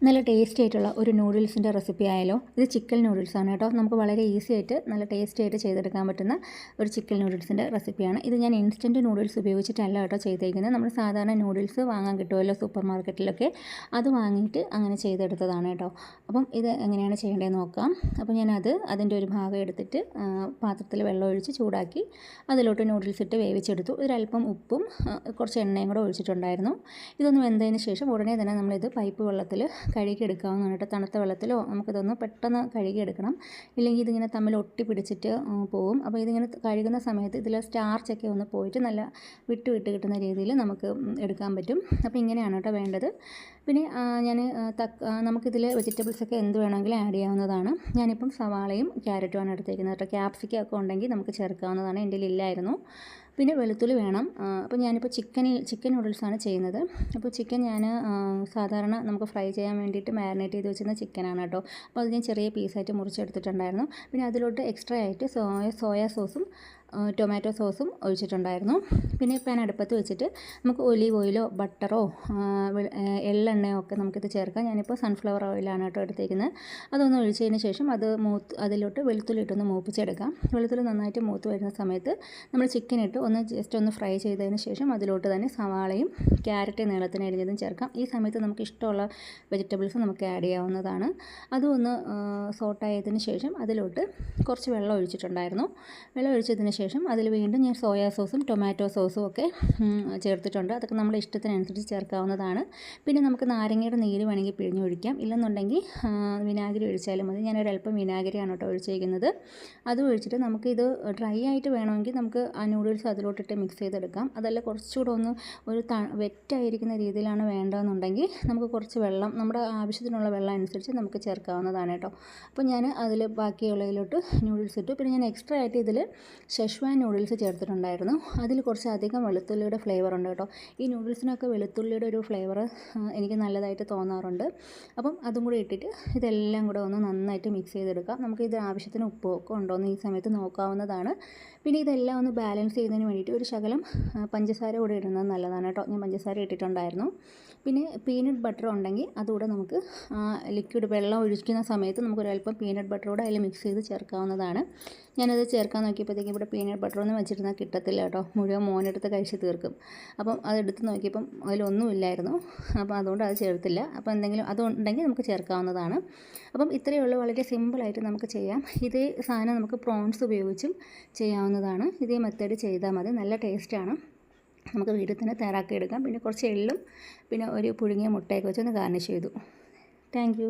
നല്ല ടേസ്റ്റി ആയിട്ടുള്ള ഒരു നൂഡിൽസിൻ്റെ റെസിപ്പി ആയാലോ. ഇത് ചിക്കൻ നൂഡിൽസാണ് കേട്ടോ. നമുക്ക് വളരെ ഈസി ആയിട്ട് നല്ല ടേസ്റ്റി ആയിട്ട് ചെയ്തെടുക്കാൻ പറ്റുന്ന ഒരു ചിക്കൻ നൂഡിൽസിൻ്റെ റെസിപ്പിയാണ്. ഇത് ഞാൻ ഇൻസ്റ്റൻറ്റ് നൂഡിൽസ് ഉപയോഗിച്ചിട്ടല്ല കേട്ടോ ചെയ്തേക്കുന്നത്. നമ്മൾ സാധാരണ നൂഡിൽസ് വാങ്ങാൻ കിട്ടുമല്ലോ സൂപ്പർ മാർക്കറ്റിലൊക്കെ, അത് വാങ്ങിയിട്ട് അങ്ങനെ ചെയ്തെടുത്തതാണ് കേട്ടോ. അപ്പം ഇത് എങ്ങനെയാണ് ചെയ്യേണ്ടതെന്ന് നോക്കാം. അപ്പോൾ ഞാനത് അതിൻ്റെ ഒരു ഭാഗം എടുത്തിട്ട് പാത്രത്തിൽ വെള്ളം ഒഴിച്ച് ചൂടാക്കി അതിലോട്ട് നൂഡിൽസ് ഇട്ട് വേവിച്ചെടുത്തു. ഒരല്പം ഉപ്പും കുറച്ച് എണ്ണയും കൂടെ ഒഴിച്ചിട്ടുണ്ടായിരുന്നു. ഇതൊന്ന് വെന്തതിന് ശേഷം ഉടനെ തന്നെ നമ്മളിത് പൈപ്പ് വെള്ളത്തിൽ കഴുകിയെടുക്കാവുന്നതാണ് കേട്ടോ. തണുത്ത വെള്ളത്തിലോ നമുക്കിതൊന്ന് പെട്ടെന്ന് കഴുകിയെടുക്കണം, ഇല്ലെങ്കിൽ ഇതിങ്ങനെ തമ്മിൽ ഒട്ടി പിടിച്ചിട്ട് പോവും. അപ്പോൾ ഇതിങ്ങനെ കഴുകുന്ന സമയത്ത് ഇതിൽ സ്റ്റാർച്ചൊക്കെ ഒന്ന് പോയിട്ട് നല്ല വിട്ട് കിട്ടുന്ന രീതിയിൽ നമുക്ക് എടുക്കാൻ പറ്റും. അപ്പോൾ ഇങ്ങനെയാണ് കേട്ടോ വേണ്ടത്. പിന്നെ നമുക്കിതിൽ വെജിറ്റബിൾസൊക്കെ എന്ത് വേണമെങ്കിലും ആഡ് ചെയ്യാവുന്നതാണ്. ഞാനിപ്പം സവാളയും ക്യാരറ്റുമാണ് എടുത്തേക്കുന്നത് കേട്ടോ. ക്യാപ്സിക്കം ഒക്കെ ഉണ്ടെങ്കിൽ നമുക്ക് ചേർക്കാവുന്നതാണ്, എൻ്റെ ഇല്ലായിരുന്നു. പിന്നെ വെളുത്തുള്ളി വേണം. അപ്പോൾ ഞാനിപ്പോൾ ചിക്കൻ നൂഡിൽസാണ് ചെയ്യുന്നത്. അപ്പോൾ ചിക്കൻ ഞാൻ സാധാരണ നമുക്ക് ഫ്രൈ ചെയ്യാൻ വേണ്ടിയിട്ട് മാരിനേറ്റ് ചെയ്ത് വെച്ചിരുന്ന ചിക്കനാണ് കേട്ടോ. അപ്പോൾ അത് ഞാൻ ചെറിയ പീസായിട്ട് മുറിച്ചെടുത്തിട്ടുണ്ടായിരുന്നു. പിന്നെ അതിലോട്ട് എക്സ്ട്രാ ആയിട്ട് സോയാ സോസും ടൊമാറ്റോ സോസും ഒഴിച്ചിട്ടുണ്ടായിരുന്നു. പിന്നെ പാൻ അടുപ്പത്ത് വെച്ചിട്ട് നമുക്ക് ഒലീവ് ഓയിലോ ബട്ടറോ എള്ളെണ്ണയോ ഒക്കെ നമുക്കിത് ചേർക്കാം. ഞാനിപ്പോൾ സൺഫ്ലവർ ഓയിലാണ് കേട്ടോ എടുത്തേക്കുന്നത്. അതൊന്ന് ഒഴിച്ചതിന് ശേഷം അതിലോട്ട് വെളുത്തുള്ളി ഇട്ടൊന്ന് മൂപ്പിച്ചെടുക്കാം. വെളുത്തുള്ളി നന്നായിട്ട് മൂത്ത് വരുന്ന സമയത്ത് നമ്മൾ ചിക്കൻ ഇട്ട് ജസ്റ്റ് ഒന്ന് ഫ്രൈ ചെയ്തതിന് ശേഷം അതിലോട്ട് തന്നെ സവാളയും ക്യാരറ്റ് നീളത്തിന് അരിഞ്ഞതും ചേർക്കാം. ഈ സമയത്ത് നമുക്ക് ഇഷ്ടമുള്ള വെജിറ്റബിൾസ് നമുക്ക് ആഡ് ചെയ്യാവുന്നതാണ്. അതും ഒന്ന് സോട്ടായതിന് ശേഷം അതിലോട്ട് കുറച്ച് വെള്ളം ഒഴിച്ചിട്ടുണ്ടായിരുന്നു. വെള്ളം ഒഴിച്ചതിന് ശേഷം അതിൽ വീണ്ടും ഞാൻ സോയാ സോസും ടൊമാറ്റോ സോസും ഒക്കെ ചേർത്തിട്ടുണ്ട്. അതൊക്കെ നമ്മുടെ ഇഷ്ടത്തിനനുസരിച്ച് ചേർക്കാവുന്നതാണ്. പിന്നെ നമുക്ക് നാരങ്ങയുടെ നീര് വേണമെങ്കിൽ പിഴിഞ്ഞൊഴിക്കാം, ഇല്ലെന്നുണ്ടെങ്കിൽ വിനാഗിരി ഒഴിച്ചാലും മതി. ഞാനൊരല്പം വിനാഗിരിയാണ് കേട്ടോ ഒഴിച്ചേക്കുന്നത്. അത് ഒഴിച്ചിട്ട് നമുക്കിത് ഡ്രൈ ആയിട്ട് വേണമെങ്കിൽ നമുക്ക് ആ നൂഡിൽസ് അതിലോട്ടിട്ട് മിക്സ് ചെയ്തെടുക്കാം. അതല്ല കുറച്ചുകൂടെ ഒന്ന് ഒരു വെറ്റായിരിക്കുന്ന രീതിയിലാണ് വേണ്ടതെന്നുണ്ടെങ്കിൽ നമുക്ക് കുറച്ച് വെള്ളം, നമ്മുടെ ആവശ്യത്തിനുള്ള വെള്ളം അനുസരിച്ച് നമുക്ക് ചേർക്കാവുന്നതാണ് കേട്ടോ. അപ്പോൾ ഞാൻ അതിൽ ബാക്കിയുള്ളതിലോട്ട് നൂഡിൽസ് ഇട്ടു. പിന്നെ ഞാൻ എക്സ്ട്രാ ആയിട്ട് ഇതിൽ ഷെഷ്വാൻ നൂഡിൽസ് ചേർത്തിട്ടുണ്ടായിരുന്നു. അതിൽ കുറച്ചധികം വെളുത്തുള്ളിയുടെ ഫ്ലേവർ ഉണ്ട് കേട്ടോ. ഈ നൂഡിൽസിനൊക്കെ വെളുത്തുള്ളിയുടെ ഒരു ഫ്ലേവർ എനിക്ക് നല്ലതായിട്ട് തോന്നാറുണ്ട്. അപ്പം അതും കൂടി ഇട്ടിട്ട് ഇതെല്ലാം കൂടെ ഒന്ന് നന്നായിട്ട് മിക്സ് ചെയ്തെടുക്കാം. നമുക്കിത് ആവശ്യത്തിന് ഉപ്പൊക്കെ ഉണ്ടോ എന്ന് ഈ സമയത്ത് നോക്കാവുന്നതാണ്. പിന്നെ ഇതെല്ലാം ഒന്ന് ബാലൻസ് ചെയ്യുന്നതിന് വേണ്ടിയിട്ട് ഒരു ശകലം പഞ്ചസാര കൂടെ ഇടുന്നത് നല്ലതാണ് കേട്ടോ. ഞാൻ പഞ്ചസാര ഇട്ടിട്ടുണ്ടായിരുന്നു. പിന്നെ പീനട്ട് ബട്ടർ ഉണ്ടെങ്കിൽ അതുകൂടെ നമുക്ക് ലിക്വിഡ് വെള്ളം ഒഴിക്കുന്ന സമയത്ത് നമുക്കൊരല്പം പീനട്ട് ബട്ടർ കൂടെ അതിൽ മിക്സ് ചെയ്ത് ചേർക്കാവുന്നതാണ്. ഞാനത് ചേർക്കാൻ നോക്കിയപ്പോഴത്തേക്കും ഇവിടെ പീനട്ട് ബട്ടറൊന്നും വെച്ചിരുന്നാൽ കിട്ടത്തില്ല കേട്ടോ. മുഴുവൻ മോനെടുത്ത് കഴിച്ച് തീർക്കും. അപ്പം അതെടുത്ത് നോക്കിയപ്പം അതിലൊന്നുമില്ലായിരുന്നു. അപ്പോൾ അതുകൊണ്ട് അത് ചേർത്തില്ല. അപ്പോൾ എന്തെങ്കിലും അതുണ്ടെങ്കിൽ നമുക്ക് ചേർക്കാവുന്നതാണ്. അപ്പം ഇത്രയേ ഉള്ളൂ, വളരെ സിമ്പിളായിട്ട് നമുക്ക് ചെയ്യാം. ഇതേ സാധനം നമുക്ക് പ്രോൺസ് ഉപയോഗിച്ചും ചെയ്യാവുന്നതാണ്. ഇതേ മെത്തേഡ് ചെയ്താൽ മതി, നല്ല ടേസ്റ്റാണ്. നമുക്ക് വീട്ടിൽ തന്നെ തയ്യാറാക്കി എടുക്കാം. പിന്നെ കുറച്ച് എള്ളും പിന്നെ ഒരു പുഴുങ്ങിയ മുട്ടയൊക്കെ വെച്ചൊന്ന് ഗാർണിഷ് ചെയ്തു. Thank you.